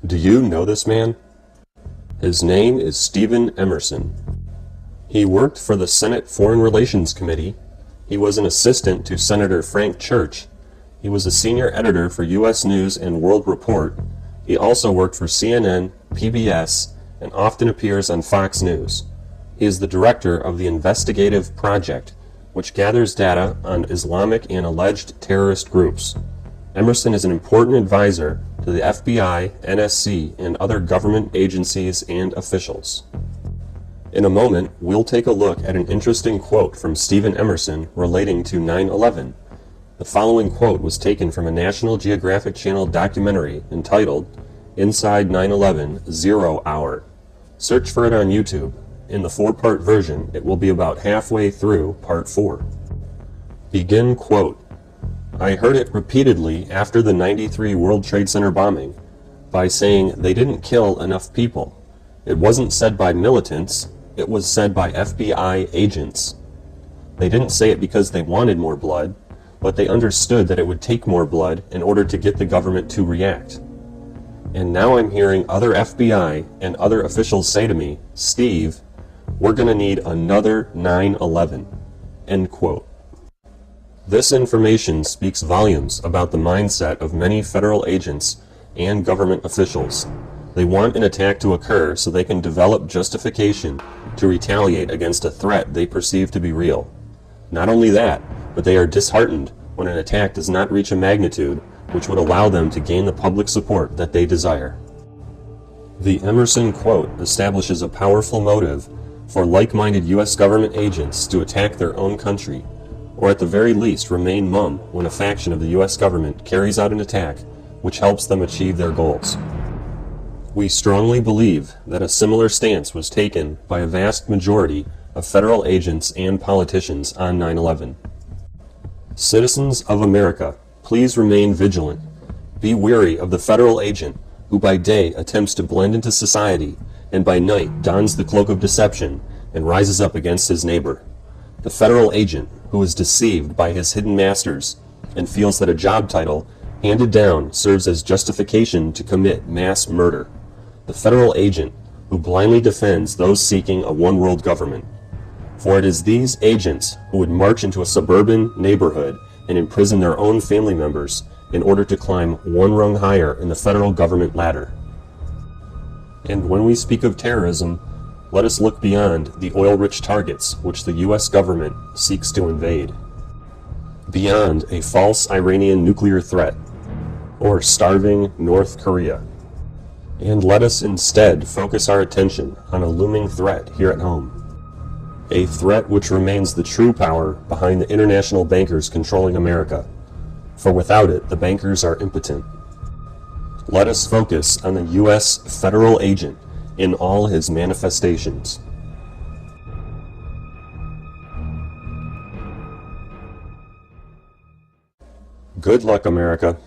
Do you know this man? His name is Stephen Emerson. He worked for the Senate Foreign Relations Committee. He was an assistant to Senator Frank Church. He was a senior editor for U.S. News and World Report. He also worked for CNN, PBS, and often appears on Fox News. He is the director of the Investigative Project, which gathers data on Islamic and alleged terrorist groups. Emerson is an important advisor to the FBI, NSC, and other government agencies and officials. In a moment, we'll take a look at an interesting quote from Stephen Emerson relating to 9/11. The following quote was taken from a National Geographic Channel documentary entitled Inside 9/11 Zero Hour. Search for it on YouTube. In the 4-part version, it will be about halfway through part 4. Begin quote. I heard it repeatedly after the 93 World Trade Center bombing by saying they didn't kill enough people. It wasn't said by militants, it was said by FBI agents. They didn't say it because they wanted more blood, but they understood that it would take more blood in order to get the government to react. And now I'm hearing other FBI and other officials say to me, Steve, we're going to need another 9/11. End quote. This information speaks volumes about the mindset of many federal agents and government officials. They want an attack to occur so they can develop justification to retaliate against a threat they perceive to be real. Not only that, but they are disheartened when an attack does not reach a magnitude which would allow them to gain the public support that they desire. The Emerson quote establishes a powerful motive for like-minded U.S. government agents to attack their own country, or at the very least remain mum when a faction of the U.S. government carries out an attack which helps them achieve their goals. We strongly believe that a similar stance was taken by a vast majority of federal agents and politicians on 9/11. Citizens of America, please remain vigilant. Be wary of the federal agent who by day attempts to blend into society and by night dons the cloak of deception and rises up against his neighbor. The federal agent who is deceived by his hidden masters and feels that a job title handed down serves as justification to commit mass murder. The federal agent who blindly defends those seeking a one-world government. For it is these agents who would march into a suburban neighborhood and imprison their own family members in order to climb one rung higher in the federal government ladder. And when we speak of terrorism, let us look beyond the oil-rich targets which the U.S. government seeks to invade. Beyond a false Iranian nuclear threat, or starving North Korea. And let us instead focus our attention on a looming threat here at home. A threat which remains the true power behind the international bankers controlling America. For without it, the bankers are impotent. Let us focus on the U.S. federal agent in all his manifestations. Good luck, America.